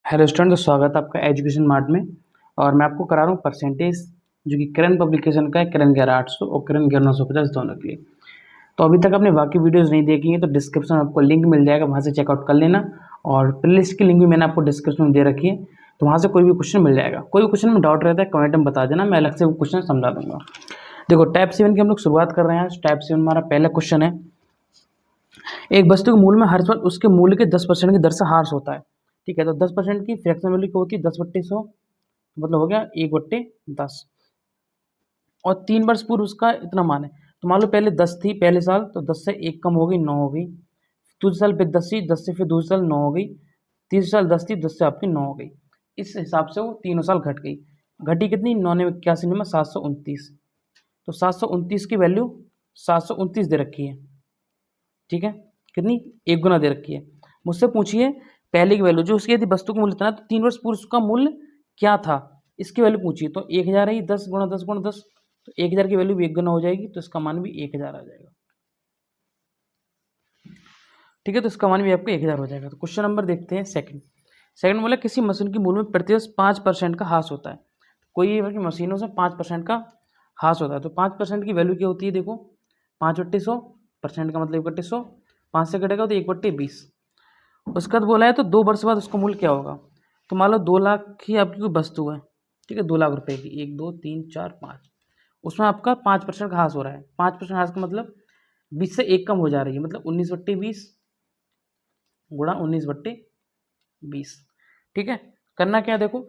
Hello student, तो स्वागत है आपका एजुकेशन मार्ट में। और मैं आपको करा रहा हूँ परसेंटेज जो कि करेंट पब्लिकेशन का है, करेंट 11,800 और करेंट 11,950 दोनों के लिए। तो अभी तक आपने बाकी वीडियोस नहीं देखी हैं तो डिस्क्रिप्शन में आपको लिंक मिल जाएगा, वहाँ से चेकआउट कर लेना। और प्लेलिस्ट की लिंक भी मैंने आपको डिस्क्रिप्शन में दे रखी है, तो वहाँ से कोई भी क्वेश्चन मिल जाएगा। कोई भी क्वेश्चन में डाउट रहता है कमेंट में बता देना, मैं अलग से वो क्वेश्चन समझा दूंगा। देखो, टाइप 7 की हम लोग शुरुआत कर रहे हैं। टाइप 7 हमारा पहला क्वेश्चन है, एक वस्तु के मूल्य में हर साल उसके मूल्य के 10% की दर से ह्रास होता है। ठीक है, तो 10% की फ्रैक्शन वैल्यू क्या होती है? 10/100, मतलब हो गया 1/10। और 3 वर्ष पूर्व उसका इतना मान है। तो मान लो पहले 10 थी पहले साल, तो 10 से 1 कम हो गई, 9 हो गई। दूसरे साल फिर 10 थी, 10 से फिर दूसरे साल 9 हो गई। तीसरे साल 10 थी, 10 से आपकी 9 हो गई। इस हिसाब से वो तीनों साल घट गई। घटी कितनी? 9 ने 81 में 729। तो 729 की वैल्यू 729 दे रखी है। ठीक है, कितनी? 1 गुना दे रखी है। मुझसे पूछिए पहले की वैल्यू जो उसकी यदि वस्तु का मूल्य इतना, तो 3 वर्ष पूर्व उसका मूल्य क्या था, इसकी वैल्यू पूछिए। तो 1000 है, 10 गुणा 10 गुणा 10, तो 1000 की वैल्यू भी 1 गुना हो जाएगी, तो इसका मान भी 1000 आ जाएगा। ठीक है, तो इसका मान भी आपको 1000 हो जाएगा। तो क्वेश्चन नंबर देखते हैं सेकंड। सेकंड बोला किसी मशीन की मूल्य में प्रतिवर्ष 5% का ह्रास होता है। कोई मशीनों से 5% का ह्रास होता है। तो 5% की वैल्यू क्या होती है? देखो, 5/100%, का मतलब 1/100। 5 से कटेगा तो 1/20। उसका तो बोला है, तो 2 वर्ष बाद उसका मूल्य क्या होगा? तो मान लो 2 लाख की आपकी कोई वस्तु है। ठीक है, 2 लाख रुपए की, 1 2 3 4 5, उसमें आपका 5% का ह्रास हो रहा है। 5% ह्रास का मतलब 20 से 1 कम हो जा रही है, मतलब 19/20 गुणा 19/20। ठीक है, करना क्या है? देखो,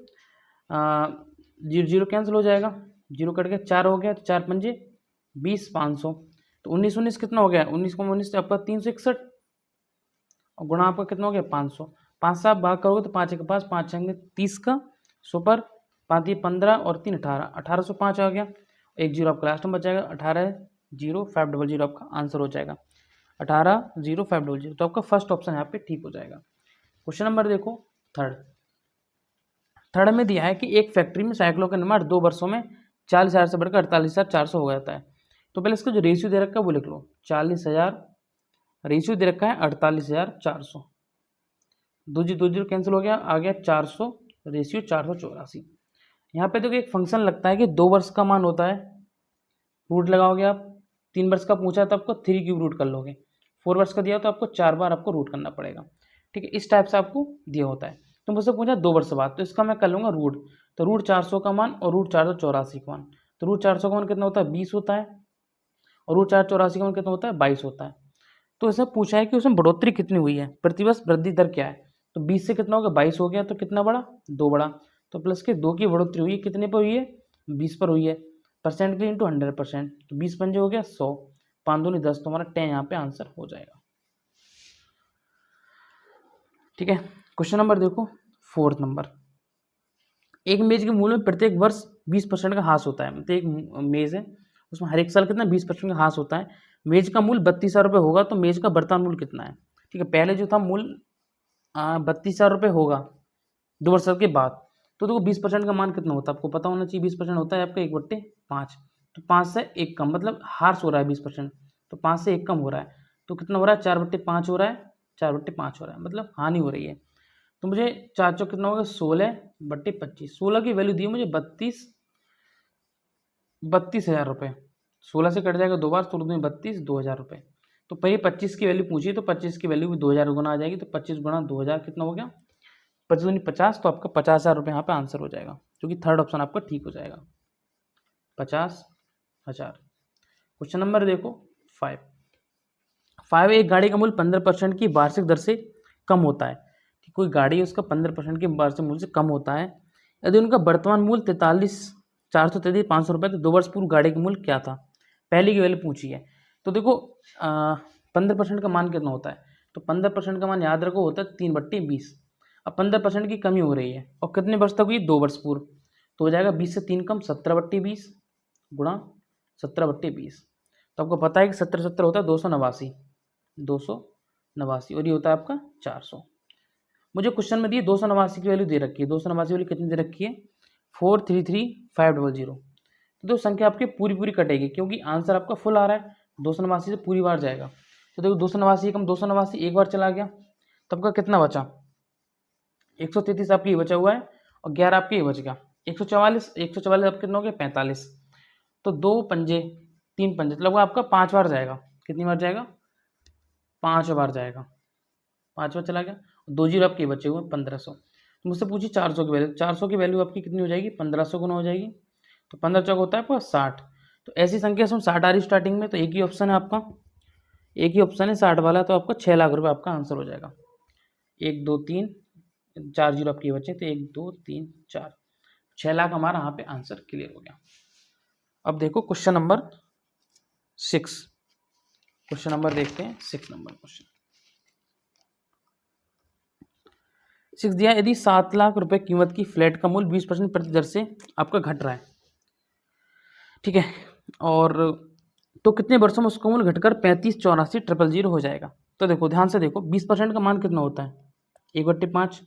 जीरो जीरो कैंसिल हो जाएगा, जीरो कट गया, 4 हो गया, तो 4 पंजे 20, 500। तो 19 19 कितना हो गया? 19 को 19 से आपका 361, और गुणा आपका कितना हो गया? 500। 5 से आप भाग करोगे तो 5 के पास, 5 छंगे 30 का, सुपर 5 15 और 3 18, 1805 आ गया। एक जीरो आपका लास्ट में बच जाएगा, 18,0500 आपका आंसर हो जाएगा। 18,0500, तो आपका फर्स्ट ऑप्शन यहाँ पे ठीक हो जाएगा। क्वेश्चन नंबर देखो थर्ड। थर्ड में दिया है कि एक फैक्ट्री में साइकिलों का निर्माण 2 वर्षों में 40,000 से बढ़कर 48,400 हो जाता है। तो पहले इसका जो रेशियो दे रखा है वो लिख लो। 40,000 रेशियो दे रखा है 48,400। दो जीरो कैंसिल हो गया, आ गया 400, रेशियो 484। यहाँ पे देखो एक फंक्शन लगता है कि 2 वर्ष का मान होता है, रूट लगाओगे आप। 3 वर्ष का पूछा तो आपको 3 क्यूब रूट कर लोगे। 4 वर्ष का दिया तो आपको 4 बार आपको रूट करना पड़ेगा। ठीक है, इस टाइप से आपको दिया होता है। तो मुझसे पूछा 2 वर्ष बाद, तो इसका मैं कर लूँगा रूट। तो रूट 400 का मान और रूट 484 का मान। तो रूट 400 का मान कितना होता है? 20 होता है, और रूट 484 का मान कितना होता है? 22 होता है। तो इसने पूछा है कि उसमें बढ़ोतरी कितनी हुई है, प्रतिवर्ष वृद्धि दर क्या है। तो 20 से कितना हो गया? 22 हो गया, तो कितना बढ़ा? 2 बढ़ा। तो प्लस के 2 की बढ़ोतरी हुई है, कितने पर हुई है? 20 पर हुई है। परसेंट के इंटू 100%, तो 20 पंजे हो गया 100, 5 दूनी 10, तो हमारा 10 यहाँ पे आंसर हो जाएगा। ठीक है, क्वेश्चन नंबर देखो फोर्थ नंबर। एक मेज के मूल्य में प्रत्येक वर्ष 20% का ह्रास होता है। मतलब एक मेज है, उसमें हर एक साल कितना 20% का ह्रास होता है। मेज का मूल्य 32,000 रुपये होगा, तो मेज का वर्तमान मूल्य कितना है? ठीक है, पहले जो था मूल्य 32,000 रुपये होगा 2 वर्ष के बाद। तो देखो 20% का मान कितना होता है आपको पता होना चाहिए। 20% होता है आपका 1/5। तो 5 से 1 कम, मतलब ह्रास हो रहा है 20%, तो 5 से 1 कम हो रहा है। तो कितना हो रहा है? 4/5 हो रहा है, 4/5 हो रहा है, मतलब हानि हो रही है। तो मुझे 4 चौक कितना होगा? 16/25। 16 की वैल्यू दी मुझे 32,000 रुपये। 16 से कट जाएगा 2 बार, तो 32 2,000 रुपये। तो पहले 25 की वैल्यू पूछी, तो 25 की वैल्यू भी 2,000 गुना आ जाएगी। तो 25 गुना 2,000 कितना हो गया? 25 दूनी 50, तो आपका 50,000 रुपये यहाँ पे आंसर हो जाएगा, क्योंकि थर्ड ऑप्शन आपका ठीक हो जाएगा, 50,000। क्वेश्चन नंबर देखो 5। एक गाड़ी का मूल्य 15% की वार्षिक दर से कम होता है। कि कोई गाड़ी है उसका 15% के वार्षिक मूल्य से कम होता है। यदि उनका वर्तमान मूल्य 43,433,500 रुपये, तो 2 वर्ष पूर्व गाड़ी का मूल्य क्या था? पहले की वैल्यू पूछी है। तो देखो 15% का मान कितना होता है? तो 15% का मान याद रखो होता है 3/20। अब 15% की कमी हो रही है, और कितने वर्ष तक हुई? 2 वर्ष पूर्व। तो हो जाएगा 20 से 3 कम, 17/20 गुणा 17/20। तो आपको पता है कि 17 होता है 289, 289, और ये होता है आपका 400। मुझे क्वेश्चन में दिए 289 की वैल्यू दे रखी है। 289 वैल्यू कितनी दे रखी है? 433,500। तो दो संख्या आपकी पूरी पूरी कटेगी, क्योंकि आंसर आपका फुल आ रहा है। 289 से पूरी बार जाएगा। तो देखो 289 कम 289 एक बार चला गया, तो आपका कितना बचा? 133 आपकी ये बचा हुआ है और 11 आपके ये बच गया। 144 आप कितने हो गए 45। तो 2 पंजे 3 पंजे, मतलब आपका 5 बार जाएगा। कितनी बार जाएगा? 5 बार जाएगा। 5 बार चला गया। 2 जीरो आपके बचे हुए 1500। तो मुझसे पूछिए 400 की वैल्यू। 400 की वैल्यू आपकी कितनी हो जाएगी? 1500 गुना हो जाएगी। तो 15 चौक होता है आपका 60। तो ऐसी संख्या से 60 आ रही स्टार्टिंग में, तो एक ही ऑप्शन है आपका, एक ही ऑप्शन है 60 वाला। तो आपका 6 लाख रुपये आपका आंसर हो जाएगा। 1 2 3 4 जीरो आपके बचे, तो 1 2 3 4 6 लाख हमारा यहाँ पे आंसर क्लियर हो गया। अब देखो क्वेश्चन नंबर 6। क्वेश्चन नंबर देखते हैं 6 नंबर क्वेश्चन। 6 दिया, यदि 7 लाख रुपए कीमत की फ्लैट का मूल्य 20% प्रति दर से आपका घट रहा है, ठीक है, और तो कितने वर्षों में उसका मूल्य घटकर 3584,000 हो जाएगा। तो देखो ध्यान से देखो, 20% का मान कितना होता है? 1/5।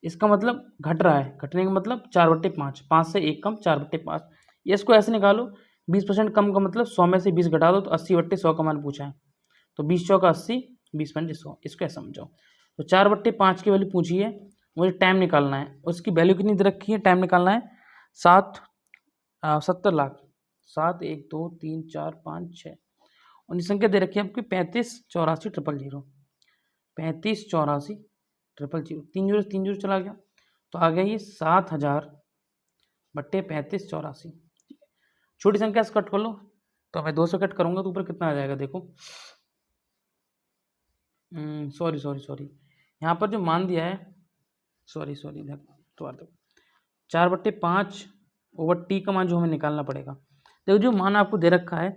इसका मतलब घट रहा है, घटने का मतलब 4/5, 5 से 1 कम 4/5। ये इसको ऐसे निकालो, 20% कम का मतलब 100 में से 20 घटा दो, तो 80/100 का मान पूछा है। तो 20 चौका 80, 20 पंजे 100, इसको ऐसा समझो। तो 4/5 की वैल्यू पूछी है, मुझे टाइम निकालना है। उसकी वैल्यू कितनी दे रखी है? टाइम निकालना है 70 लाख। 7 1 2 3 4 5 6 और संख्या दे रखी है आपकी 3584,000। 3584,000, 3 जीरो चला गया, तो आ गया ये 7,000/3584। छोटी संख्या से कट कर लो, तो मैं 2 से कट करूंगा तो ऊपर कितना आ जाएगा देखो। सॉरी, यहाँ पर जो मान दिया है, सॉरी देखो 4/5 ओवर टी का मान जो हमें निकालना पड़ेगा। देखो जो मान आपको दे रखा है,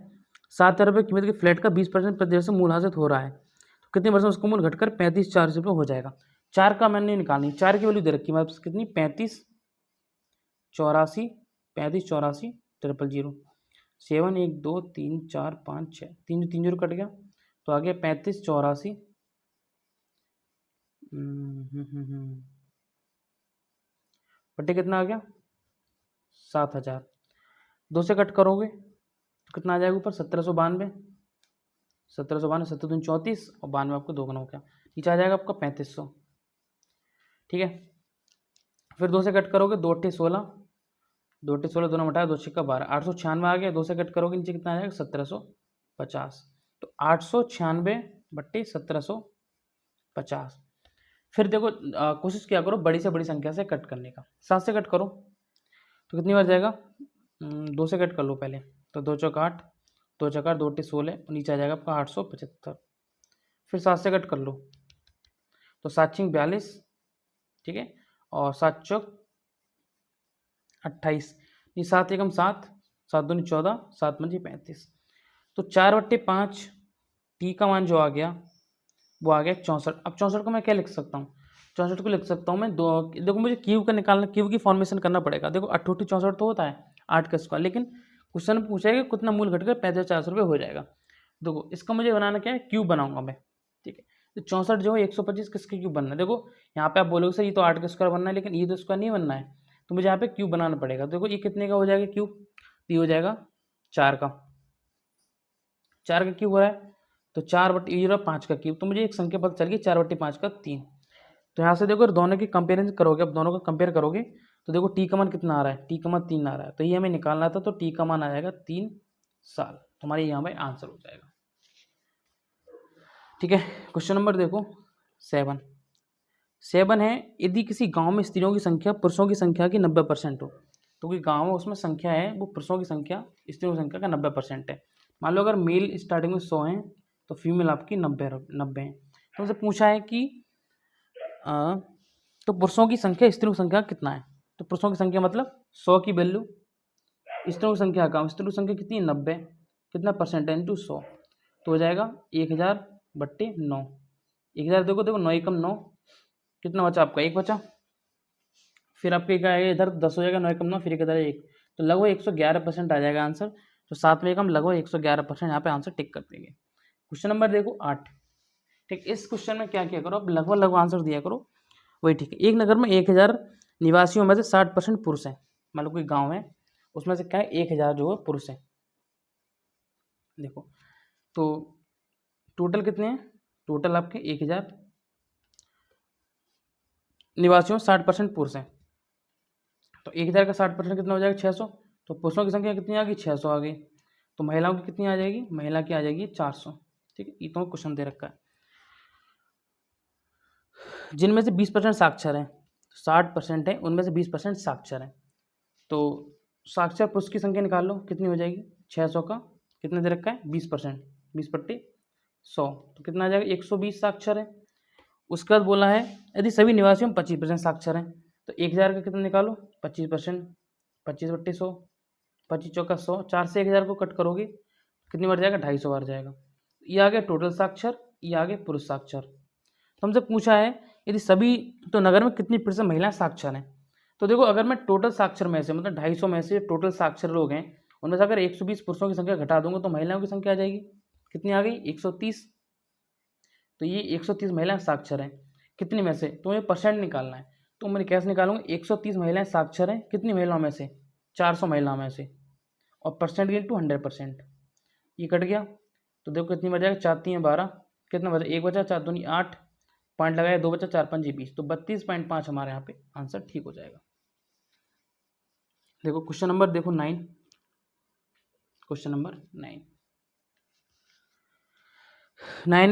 7,000 रुपये कीमत के फ्लैट का 20% प्रति से मूल हासिल हो रहा है, तो कितने वर्ष में उसका मूल घटकर 35,400 रुपये हो जाएगा। 4 का मैंने निकालनी, 4 की वैल्यू दे रखी है मतलब कितनी? 35,84,000। 7 1 2 3 4 5 6, 3 जीरो कट गया, तो आ गया 35,84 बटे कितना आ गया? 7,000। 2 से कट करोगे तो कितना आ जाएगा ऊपर? 1792। 1792, 7 34 और 92 आपको 2 गुना हो गया, नीचे आ जाएगा आपका 3500। ठीक है, फिर 2 से कट करोगे, 2 8 16, 2 8 16 दोनों मिटाया, 2 6 12, 896 आ गया। 2 से कट करोगे नीचे कितना आ जाएगा? 1750। तो 896/1750। फिर देखो कोशिश किया करो बड़ी से बड़ी संख्या से कट करने का। 7 से कट करो तो कितनी बार जाएगा? 2 से कट कर लो पहले, तो 2 चौक 8, 2 चौक 8, 2 8 16, नीचे आ जाएगा आपका 875। फिर 7 से कट कर लो तो 7 6 42, ठीक है, और 7 चौक 28, ये 7 एकम 7, 7 दूनी 14, 7 पंजे 35। तो 4/5 टी का मान जो आ गया वो आ गया 64। अब 64 को मैं क्या लिख सकता हूँ? 64 को लिख सकता हूँ मैं दो, देखो मुझे क्यूब का निकालना, क्यूब की फॉर्मेशन करना पड़ेगा। देखो 8 64 तो होता है 8 का स्क्वायर, लेकिन क्वेश्चन में पूछा है कि कितना मूल घटकर 35,400 रुपये हो जाएगा। देखो इसका मुझे बनाना क्या है? क्यूब बनाऊंगा मैं, ठीक है। तो 64 जो है 125 किसके क्यूब बनना है? देखो यहाँ पे आप बोलोगे सर ये तो 8 का स्क्वायर बनना है, लेकिन ये तो स्क्वायर नहीं बनना है, तो मुझे यहाँ पे क्यूब बनाना पड़ेगा। देखो ये कितने का हो जाएगा क्यूब? ये हो जाएगा 4 का, 4 का क्यूब हो रहा है, तो 4/5 का क्यूब। तो मुझे एक संख्या पता चल गई 4/5 का 3। तो यहाँ से देखो दोनों की कंपेरिजन करोगे, अब दोनों का कंपेयर करोगे तो देखो टी का मान कितना आ रहा है? टी का मान 3 आ रहा है, तो ये हमें निकालना था, तो टी का मान आ जाएगा 3 साल। तुम्हारे यहाँ पे आंसर हो जाएगा। ठीक है, क्वेश्चन नंबर देखो 7 है, यदि किसी गांव में स्त्रियों की संख्या पुरुषों की संख्या की 90% हो, तो कोई गांव है उसमें संख्या है वो पुरुषों की संख्या स्त्रियों की संख्या का 90% है। मान लो अगर मेल स्टार्टिंग में 100 हैं तो फीमेल आपकी 90 है। तो उनसे पूछा है कि तो पुरुषों की संख्या स्त्रियों की संख्या कितना है? तो पुरुषों की संख्या मतलब 100 की वैल्यू, स्त्रियों की संख्या का, स्त्रियों की संख्या कितनी है? 90, कितना परसेंट है? इंटू 100, तो हो जाएगा 1000/9। 1000 देखो 9 एकम 9, कितना बचा आपका? 1 बचा। फिर आपके क्या आएगा इधर 10 हो जाएगा, 9 एकम 9, फिर इधर 1, तो लगभग 111% आ जाएगा आंसर। तो 7 में एकम लगभग 111% यहाँ पे आंसर टिक कर देंगे। क्वेश्चन नंबर देखो 8। ठीक, इस क्वेश्चन में क्या किया करो, अब लगभग आंसर दिया करो वही, ठीक है। एक नगर में 1000 निवासियों में से 60% पुरुष हैं। मतलब कोई गांव है उसमें से क्या है 1000 जो है पुरुष हैं। देखो तो टोटल कितने हैं? टोटल आपके 1000 निवासियों 60% पुरुष हैं, तो 1000 का 60% कितना हो जाएगा 600। तो पुरुषों की संख्या कितनी आ गई 600 आ गई, तो महिलाओं की कितनी आ जाएगी, महिला की आ जाएगी 400। ठीक है, ये तो क्वेश्चन दे रखा है। जिनमें से 20% साक्षर हैं, 60% है उनमें से 20% साक्षर हैं, तो साक्षर पुरुष की संख्या निकाल लो कितनी हो जाएगी, 600 का कितने दे रखा है 20%, 20/100, तो कितना आ जाएगा 120 साक्षर है। उसके बाद बोला है यदि सभी निवासियों में 25% साक्षर हैं, तो 1000 का कितना निकालो 25%, 25/100, 25 चौका 100, 4 से 1000 को कट करोगे कितनी बार जाएगा 250 बार जाएगा। ये आ गया टोटल साक्षर, ये आ गया पुरुष साक्षर। तो हमसे पूछा है यदि सभी, तो नगर में कितनी प्रतिशत महिलाएं साक्षर हैं। तो देखो अगर मैं टोटल साक्षर में से मतलब 250 में से टोटल साक्षर लोग हैं उनमें से अगर 120 पुरुषों की संख्या घटा दूंगा तो महिलाओं की संख्या आ जाएगी कितनी आ गई 130। तो ये 130 महिलाएं साक्षर हैं, कितनी में से, तो मुझे परसेंट निकालना है। तो मैंने कैसे निकालूंगा 130 महिलाएं साक्षर हैं कितनी महिलाओं में से 400 महिलाओं में से, और परसेंट इंटू 100%, ये कट गया। तो देखो कितनी बच जाएगा 4 3 12, कितना बचा 1 बचा 4 दूनी 8, पॉइंट लगाया 2 बचा 4 5 20, तो 32.5 हमारे यहाँ पे आंसर ठीक हो जाएगा। देखो क्वेश्चन नंबर देखो 9, क्वेश्चन नंबर 9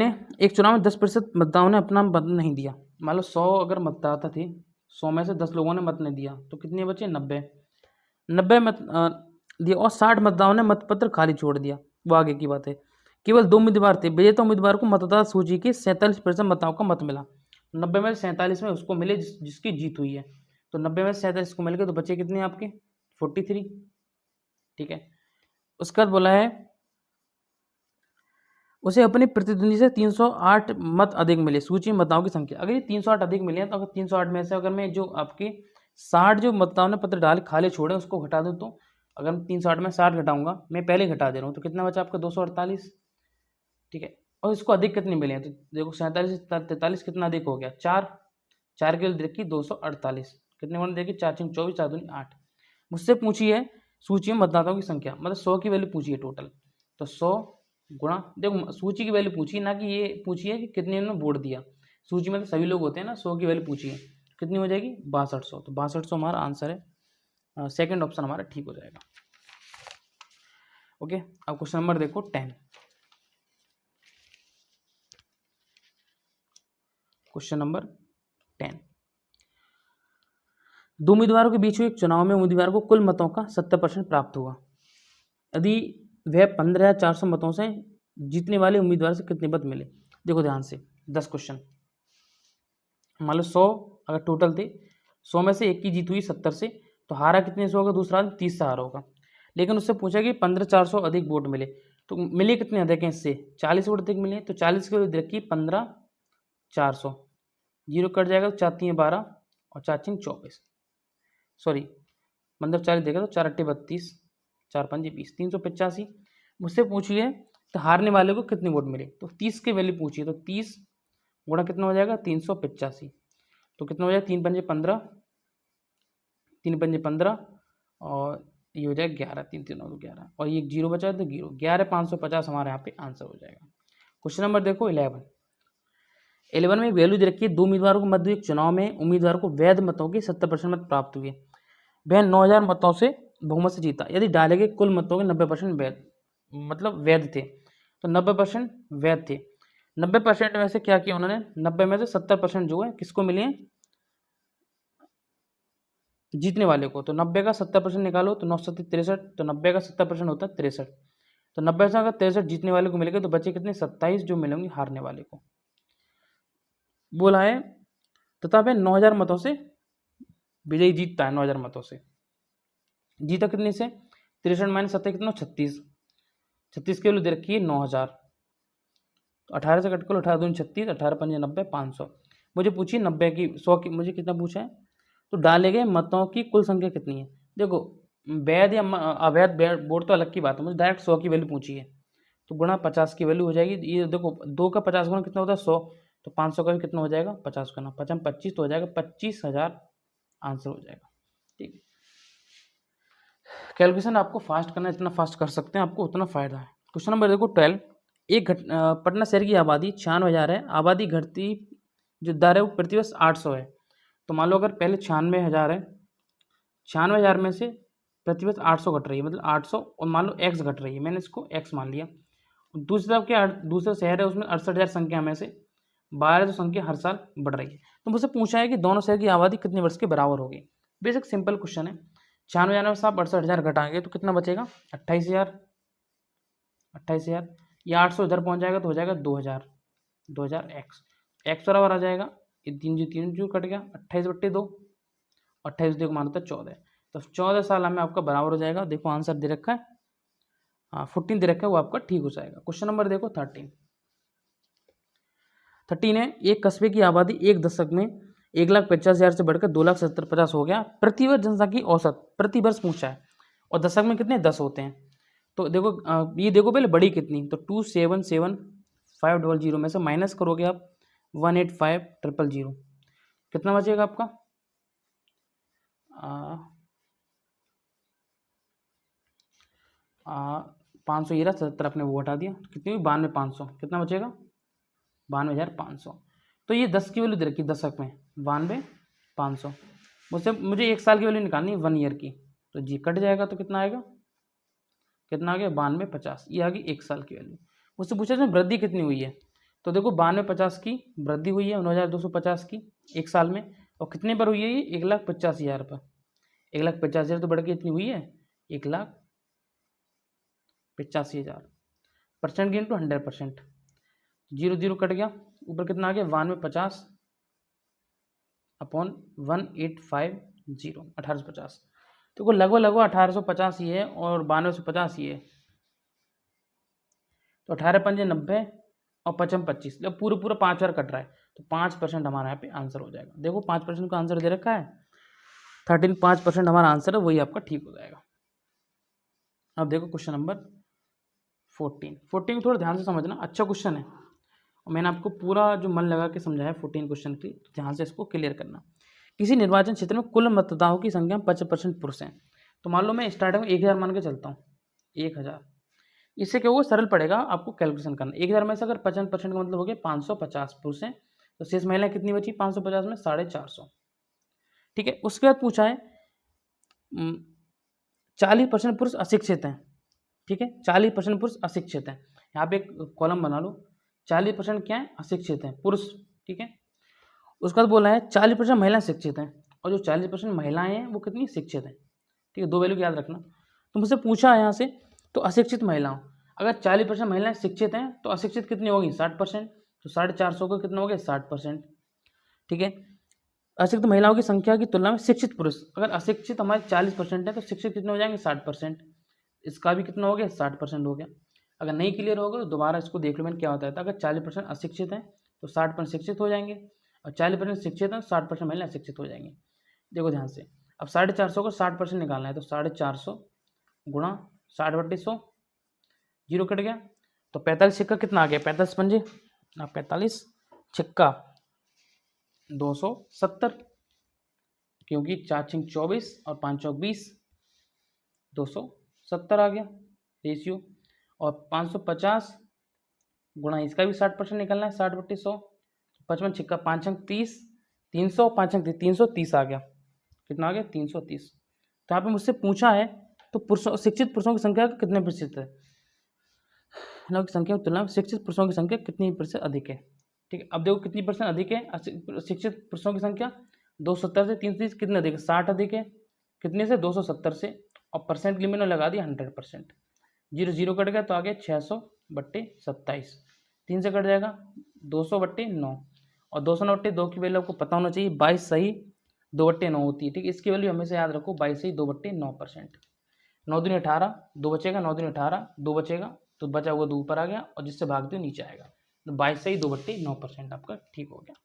है, एक चुनाव में 10% मतदाताओं ने अपना मत नहीं दिया। मान लो 100 अगर मतदाता थे, 100 में से 10 लोगों ने मत नहीं दिया, तो कितने बचे 90 मत दिया, और 60 मतदाताओं ने मतपत्र खाली छोड़ दिया। वो आगे की बात है। केवल 2 उम्मीदवार थे, विजेता उम्मीदवार को मतदाता सूची के 47% मतदाताओं का मत मिला। 90 में से 47 में उसको मिले जिसकी जीत हुई है, तो 90 में से 47 को मिल गए, तो बचे कितने आपके 43। ठीक है, उसके बाद बोला है उसे अपने प्रतिद्वंदी से 308 मत अधिक मिले सूची में मतदाताओं की संख्या। अगर ये 308 अधिक मिले हैं, तो अगर 308 में से अगर मैं जो आपके 60 जो मतदाताओं ने पत्र डाले खाली छोड़े उसको घटा दूं, तो अगर मैं 308 में 60 घटाऊंगा, मैं पहले घटा दे रहा हूँ, तो कितना बचा आपका 248। ठीक है, और इसको अधिक कितने मिले हैं, तो देखो 47 से 43 कितना अधिक हो गया 4 के लिए देखिए 248, कितने वन देखिए 4 6 24 4 दूनी 8। मुझसे पूछी है सूची में मतदाताओं की संख्या, मतलब 100 की वैल्यू पूछी है टोटल, तो 100 गुणा, देखो सूची की वैल्यू पूछी ना कि ये पूछी है कि कितने ने वोट दिया। सूची में तो सभी लोग होते हैं ना, 100 की वैल्यू पूछी है, कितनी हो जाएगी 6200, तो 6200 हमारा आंसर है, सेकंड ऑप्शन हमारा ठीक हो जाएगा। ओके, अब क्वेश्चन नंबर देखो 10, क्वेश्चन नंबर 10, दो उम्मीदवारों के बीच हुए एक चुनाव में उम्मीदवार को कुल मतों का 70% प्राप्त हुआ। यदि वह 15,400 मतों से जीतने वाले उम्मीदवार से कितने मत मिले। देखो ध्यान से 10 क्वेश्चन, मान लो 100 अगर टोटल थे, 100 में से एक की जीत हुई 70 से, तो हारा कितने से होगा, दूसरा 30 से हारा होगा। लेकिन उससे पूछा कि 15,400 अधिक वोट मिले, तो मिले कितने अधिक हैं, इससे 40 वोट अधिक मिले, तो 40 के लिए रखी 15,400, जीरो कट जाएगा, तो 4 3 12 और 4 6 24, सॉरी मतलब 40 देगा तो 4 8 32, 4 5 20, 385। मुझसे पूछिए तो हारने वाले को कितने वोट मिले, तो 30 की वैल्यू पूछिए, तो 30 गुणा कितना हो जाएगा 385, तो कितना हो जाएगा 3 पंजे 15, 3 पंजे 15 और ये हो जाएगा 11, 3 3 9 11, और ये जीरो बचा तो जीरो, 11 550 हमारे यहाँ पे आंसर हो जाएगा। क्वेश्चन नंबर देखो 11 में वैल्यू दे रखी है, दो उम्मीदवारों के मध्य एक चुनाव में उम्मीदवार को वैध मतों के 70% मत प्राप्त हुए, वह 9000 मतों से बहुमत से जीता। यदि डाले गए कुल मतों के 90% वैध मतलब वैध थे, तो 90% वैध थे। 90% में से क्या किया उन्होंने, 90 में से 70% जो है किसको मिले हैं, जीतने वाले को। तो 90 का 70% निकालो तो 9 7 63, तो 90 का 70% होता है 63, तो 90 से अगर 63 जीतने वाले को मिलेगा, तो बचे कितने 27 जो मिलेंगे हारने वाले को। बोला है तथा वह 9000 मतों से विजयी जीतता है, 9000 मतों से जीता कितने से, 63 माइनस 70 कितना 36, 36 के लिए दे रखी है 9000, तो 18 से कट कर 18 दूनी 36, 18 पंजे 90, 500। मुझे पूछिए 90 की 100 की मुझे कितना पूछा है, तो डाले गए मतों की कुल संख्या कितनी है। देखो वैध या अवैध वोट तो अलग की बात है, मुझे डायरेक्ट 100 की वैल्यू पूछी है, तो गुणा 50 की वैल्यू हो जाएगी। ये देखो 2 का 50 गुना कितना होता है 100, तो 500 का भी कितना हो जाएगा 50 गुना 50 25, तो हो जाएगा 25,000 आंसर हो जाएगा। ठीक है, कैलकुलेशन आपको फास्ट करना है, जितना फास्ट कर सकते हैं आपको उतना फायदा है। क्वेश्चन नंबर देखो 12, पटना शहर की आबादी 96,000 है, आबादी घटती जो दर है वो प्रतिवर्ष 800 है, तो मान लो अगर पहले 96,000 है, 96,000 में से प्रतिवर्ष 800 घट रही है, मतलब 800, और मान लो x घट रही है, मैंने इसको x मान लिया। दूसरी तरफ क्या, दूसरा शहर है, उसमें 68,000 संख्या में से 12 संख्या हर साल बढ़ रही है। तो मुझसे पूछा है कि दोनों शहर की आबादी कितने वर्ष के बराबर होगी। बेसिक सिंपल क्वेश्चन है। 96,000 में से आप 68,000 घटाएंगे तो कितना बचेगा, 28,000। ये 800 इधर पहुँच जाएगा तो हो जाएगा 2,000 एक्स बराबर आ जाएगा, ये 3 जो कट गया, 28/2, 28 देखो मानो तो 14, तो 14 साल हमें आपका बराबर हो जाएगा। देखो आंसर दे रखा है, 14 दे रखा है, वो आपका ठीक हो जाएगा। क्वेश्चन नंबर देखो 13 है, एक कस्बे की आबादी एक दशक में 1,50,000 से बढ़कर 2,70,50 हो गया। प्रतिवर्ष जनसंख्या की औसत प्रति वर्ष पूछा है, और दशक में कितने 10 होते हैं। तो देखो ये देखो पहले बड़ी कितनी, तो 2,77,500 में से माइनस करोगे आप 1,85,000, कितना बचेगा आपका 500, ये रहा 70 अपने वो हटा दिया, कितनी हुई 92,500, कितना बचेगा 92,500। तो ये 10 की वैल्यू दे रखी दशक में 92,500, मुझे 1 साल की वैल्यू निकालनी है 1 ईयर की, तो जी कट जाएगा तो कितना आएगा, कितना आ गया 92,50, ये आ गई 1 साल की वैल्यू। मुझसे पूछा इसमें वृद्धि कितनी हुई है, तो देखो 92,50 की वृद्धि हुई है 9,250 की 1 साल में, और कितने पर हुई है ये 1,85,000 पर, 1,85,000 तो बढ़ के इतनी हुई है 1,85,000। परसेंट गिन टू 100%, 0 कट गया, ऊपर कितना आ गया 92,50 अपॉन 1,850, 1,850, तो लगभग 1,850 ही है और 9250 ही है, तो 18×5 = 90 और 5×5 = 25, पूरा 5 बार कट रहा है, तो 5% हमारा यहाँ पे आंसर हो जाएगा। देखो 5% का आंसर दे रखा है 13, 5% हमारा आंसर है, वही आपका ठीक हो जाएगा। अब देखो क्वेश्चन नंबर 14 थोड़ा ध्यान से समझना, अच्छा क्वेश्चन है, और मैंने आपको पूरा जो मन लगा के समझाया 14 क्वेश्चन की, तो ध्यान से इसको क्लियर करना। किसी निर्वाचन क्षेत्र में कुल मतदाताओं की संख्या 55% पुरुष हैं, तो मान लो मैं स्टार्टिंग में 1,000 मान के चलता हूँ, 1,000, इससे क्या होगा सरल पड़ेगा आपको कैलकुलेशन करना। 1,000 में से अगर 55% का मतलब हो गया 550 पुरुष हैं, तो शेष महिलाएं कितनी बची 550 में 450, ठीक है। उसके बाद पूछा है 40% पुरुष अशिक्षित हैं, ठीक है, 40% पुरुष अशिक्षित हैं, यहाँ पे एक कॉलम बना लो, 40% क्या है अशिक्षित हैं पुरुष, ठीक है। उसके बाद बोला है 40% महिलाएं शिक्षित हैं, और जो 40% महिलाएं हैं वो कितनी शिक्षित हैं, ठीक है, 2 वैल्यू याद रखना। तो मुझसे पूछा है यहाँ से, तो अशिक्षित महिलाओं, अगर 40% महिलाएं शिक्षित हैं तो अशिक्षित कितनी होगी 60%, तो 450 का कितना हो गया 60%, ठीक है। अशिक्षित महिलाओं की संख्या की तुलना में शिक्षित पुरुष, अगर अशिक्षित हमारे 40% है तो शिक्षित कितने हो जाएंगे 60%, इसका भी कितना हो गया 60% हो गया। अगर नहीं क्लियर होगा तो दोबारा इसको देख लो मैंने क्या होता है, अगर 40% अशिक्षित हैं तो 60% शिक्षित हो जाएंगे, और 40% शिक्षित हैं तो 60% महिलाएं शिक्षित हो जाएंगी। देखो ध्यान से, अब 450 को 60% निकालना है, तो 450 गुणा 60/100, 0 कट गया, तो 45 छिक्का कितना आ गया 45 पंजे, 45 छिक्का 270, क्योंकि 4×6 = 24 और 5×4 = 20, 270 आ गया रेशियो। और 550 गुणा इसका भी 60% निकलना है 60/100, 55 छिक्का 5×5 = 30, 300 5×3 = 330 आ गया, कितना आ गया 330। तो यहाँ पे मुझसे पूछा है तो पुरुषों शिक्षित पुरुषों की संख्या कितने प्रतिशत है, महिलाओं की संख्या की तुलना में शिक्षित पुरुषों की संख्या कितनी प्रतिशत अधिक है, ठीक है। अब देखो कितनी % अधिक है, शिक्षित पुरुषों की संख्या 270 से 330 कितने अधिक है 60 अधिक है, कितने से 270 से, और परसेंट लिमिट में लगा दिया 100%, 0 कट गया तो आ गया 600/27, 3 से कट जाएगा 200/9, और 200/2 की वैल्यू आपको पता होना चाहिए 22 सही 2/9 होती है, ठीक है। इसकी वैल्यू हमेशा याद रखो 22 सही 2/9%, 9 दूनी 18, 2 बचेगा, 9 दूनी 18, 2 बचेगा, तो बचा हुआ 2 ऊपर आ गया, और जिससे भाग दो नीचे आएगा, तो 22 सही 2/9% आपका ठीक हो गया,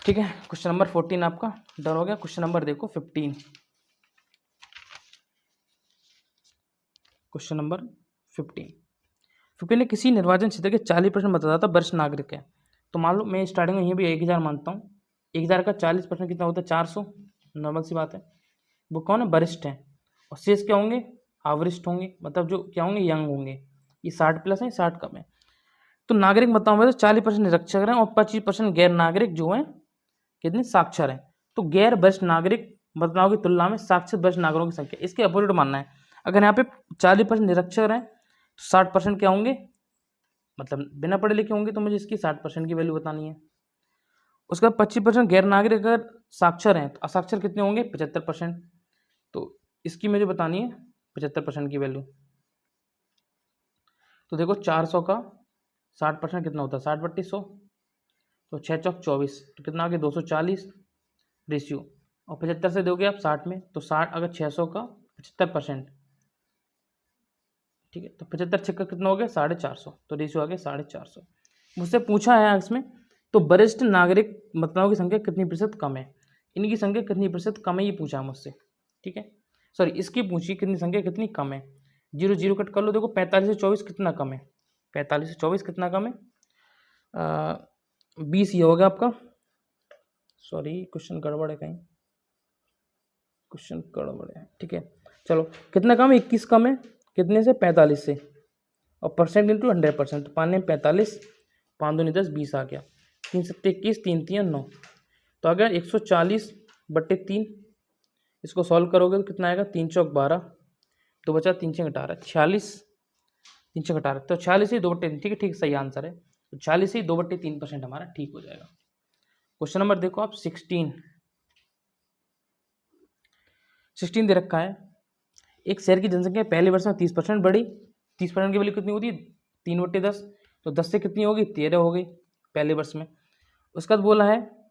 ठीक है। क्वेश्चन नंबर 14 आपका डन हो गया। क्वेश्चन नंबर देखो 15, क्वेश्चन नंबर 15 ने किसी निर्वाचन क्षेत्र के 40% मतदाता वरिष्ठ नागरिक है, तो मान लो मैं स्टार्टिंग में यहीं भी 1,000 मानता हूँ, 1,000 का 40% कितना होता है 400, नॉर्मल सी बात है, वो कौन है वरिष्ठ है, और शेष क्या होंगे अवरिष्ठ होंगे, मतलब जो क्या होंगे यंग होंगे, ये 60+ है 60 कम है। तो नागरिक मतदाताओं में तो 40% निरक्षर हैं और 25% गैर नागरिक जो हैं कितने साक्षर हैं। तो गैर वरिष्ठ नागरिक मतदाताओं की तुलना में साक्षर वरिष्ठ नागरिकों की संख्या, इसके अपोजिट मानना है। अगर यहाँ पे 40% निरक्षर हैं तो 60% क्या होंगे, मतलब बिना पढ़े लिखे होंगे, तो मुझे इसकी 60% की वैल्यू बतानी है। उसके बाद 25% गैर नागरिक अगर साक्षर हैं तो असाक्षर कितने होंगे, 75%। तो इसकी मुझे बतानी है 75% की वैल्यू। तो देखो 400 का 60% कितना होता है, 60/100, तो 6 चौक 24, तो कितना आ गया 240 रेशियो, और 75 से दोगे आप 60 में, तो 60 अगर 600 का 75%, ठीक है, तो 75 छक्का कितना हो गया 450, तो रेशियो आ गया 450। मुझसे पूछा है इसमें, तो वरिष्ठ नागरिक मतदाताओं की संख्या कितनी प्रतिशत कम है, इनकी संख्या कितनी प्रतिशत कम है, ये पूछा है मुझसे, ठीक है। सॉरी, इसकी पूछी कितनी संख्या कितनी कम है, 0 0 कट कर लो। देखो 45 से 24 कितना कम है, 45 से 24 कितना कम है, 20 ये होगा आपका। सॉरी, क्वेश्चन गड़बड़ है, कहीं क्वेश्चन गड़बड़ है, ठीक है। चलो कितना कम है, 21 कम है, कितने से, 45 से, और परसेंट इंटू 100%, तो 5 में 45, 5 दूनी 10, 20 आ गया, 3 7 21, 3 3 9, तो अगर 140/3, इसको सॉल्व करोगे तो कितना आएगा, 3 चौक 12, 2 बचा 3 6 18, 46, 3 6 18, तो 46 ही 2/3, ठीक है, ठीक सही आंसर है। तो 46 ही 2/3% हमारा ठीक हो जाएगा। क्वेश्चन नंबर देखो आप 16 दे रखा है, एक शहर की जनसंख्या पहले वर्ष में 30% बढ़ी, 30% की वैल्यू कितनी होती है, 3/10, तो 10 से कितनी होगी, 13 हो गई पहले वर्ष में। उसके बाद बोला है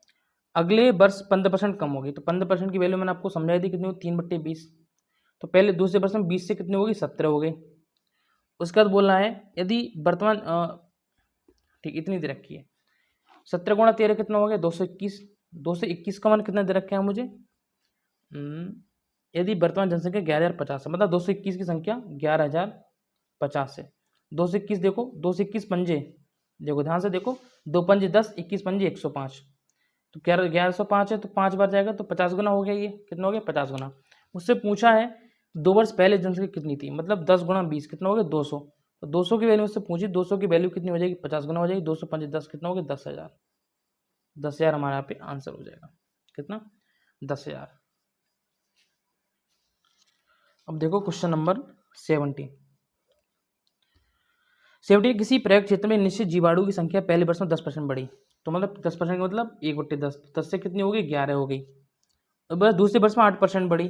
अगले वर्ष 15% कम होगी, तो 15% की वैल्यू मैंने आपको समझाई थी कितनी होगी, 3/20, तो पहले दूसरे वर्ष में 20 से कितनी होगी, 17 हो गई। उसके बाद बोला है यदि वर्तमान ठीक इतनी दे रखी है, 17 गुणा 13 कितना हो गया, 221, 221 का मान कितना दे रखा है मुझे, यदि वर्तमान जनसंख्या 11,050 है, मतलब 221 की संख्या 11,050 है। 221 देखो, 221 पंजे देखो, ध्यान से देखो, 2 पंजे 10, 21 पंजे 105, तो 1105 है, तो 5 बार जाएगा, तो 50 गुना हो गया, ये कितना हो गया 50 गुना। मुझसे पूछा है 2 वर्ष पहले जनसंख्या कितनी थी, मतलब 10 गुणा 20 कितना हो गया 200, तो 200 की वैल्यू मुझसे पूछी, 200 की वैल्यू कितनी हो जाएगी, 50 गुना हो जाएगी, 200 पंजे 10 कितना हो गया 10,000, 10,000 हमारे यहाँ पे आंसर हो जाएगा, कितना 10,000। अब देखो क्वेश्चन नंबर 70, किसी प्रयोग क्षेत्र में निश्चित जीवाणु की संख्या पहले वर्ष में 10% बढ़ी, तो मतलब 10% का मतलब 1/10, 10 से कितनी हो गई 11 हो गई। अब दूसरे वर्ष में 8% बढ़ी,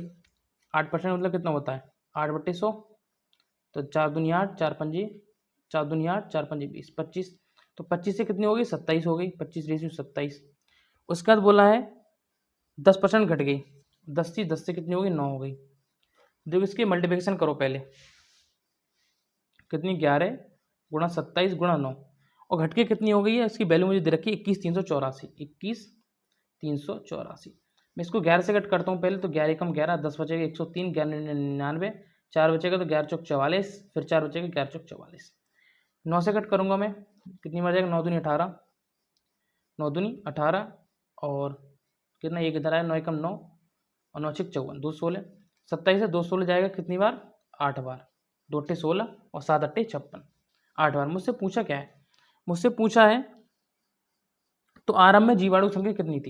8% मतलब कितना होता है 8/100, तो 4 दूनी 8, 4 पंजे 4 दूनी 8, 4 पंजे 20, 25, तो 25 से कितनी हो गई 27 हो गई, 25 रेशियो 27। उसके बाद बोला है 10% घट गई, 10 से कितनी हो गई 9 हो गई। देखो इसकी मल्टीप्लिकेशन करो पहले, कितनी 11 गुणा 27 गुणा 9, और घट के कितनी हो गई है, इसकी वैल्यू मुझे दे रखी है 21,384, 21,384। मैं इसको 11 से कट करता हूँ पहले, तो 11 कम 11, 10 बचेगा 103, 11 99, 4 बचेगा तो 11 चौक 44, फिर 4 बचेगा 11 चौक 44। 9 से कट करूँगा मैं, कितनी बार जाएगा 9 दूनी 18, 9 दूनी 18, और कितना एक इधर आया 9 कम 9, और 9 6 54, 2 16, 27 से 2 16 जाएगा कितनी बार 8 बार, 2 8 16 और 7 8 56, 8 बार। मुझसे पूछा क्या है, मुझसे पूछा है तो आरंभ में जीवाणु संख्या कितनी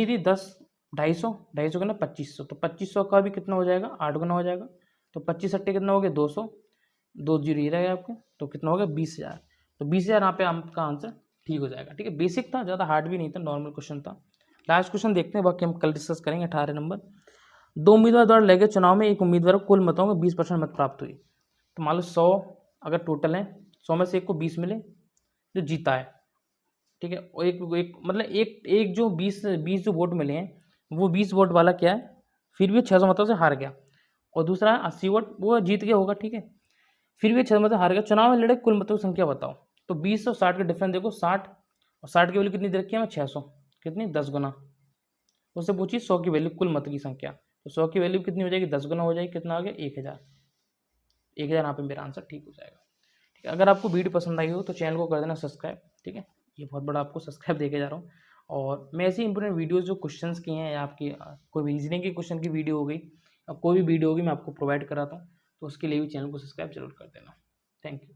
थी, 10, 250 का ना 2500, तो 2500 का भी कितना हो जाएगा 8 गुना हो जाएगा, तो 25 अट्टे कितना हो गया 200, 2 जीरो ही रहेगा आपके, तो कितना हो गया 20,000, तो 20,000 यहाँ पे आपका आंसर ठीक हो जाएगा, ठीक है। बेसिक था, ज़्यादा हार्ड भी नहीं था, नॉर्मल क्वेश्चन था। लास्ट क्वेश्चन देखते हैं, बाकी हम कल डिस्कस करेंगे। 18 नंबर, 2 उम्मीदवार द्वारा लगे चुनाव में एक उम्मीदवार को कुल मतों में 20% मत प्राप्त हुई, तो मान लो 100 अगर टोटल है, 100 में से एक को 20 मिले जो जीता है, ठीक है, और एक मतलब एक जो 20 जो वोट मिले हैं, वो 20 वोट वाला क्या है, फिर भी 600 मतों से हार गया, और दूसरा 80 वोट वो जीत गया होगा, ठीक है, फिर भी 600 मतों हार गया। चुनाव में लड़े कुल मतों की संख्या बताओ, तो 20 और 60 का डिफरेंस देखो, 60 और 60 की वैल्यू कितनी दे रखी है, मैं 600, कितनी 10 गुना। उससे पूछी 100 की वैल्यू कुल मत की संख्या, तो 100 की वैल्यू कितनी हो जाएगी 10 गुना हो जाएगी, कितना आ गया 1000, 1000 यहाँ पे मेरा आंसर ठीक हो जाएगा, ठीक है। अगर आपको वीडियो पसंद आई हो तो चैनल को कर देना सब्सक्राइब, ठीक है, ये बहुत बड़ा आपको सब्सक्राइब देके जा रहा हूँ। और मैं ऐसी इंपॉर्टेंट वीडियोस जो क्वेश्चंस की हैं, या आपकी कोई भी रीजनिंग के क्वेश्चन की वीडियो हो गई, कोई भी वीडियो होगी मैं आपको प्रोवाइड कराता हूँ, तो उसके लिए भी चैनल को सब्सक्राइब जरूर कर देना। Thank you.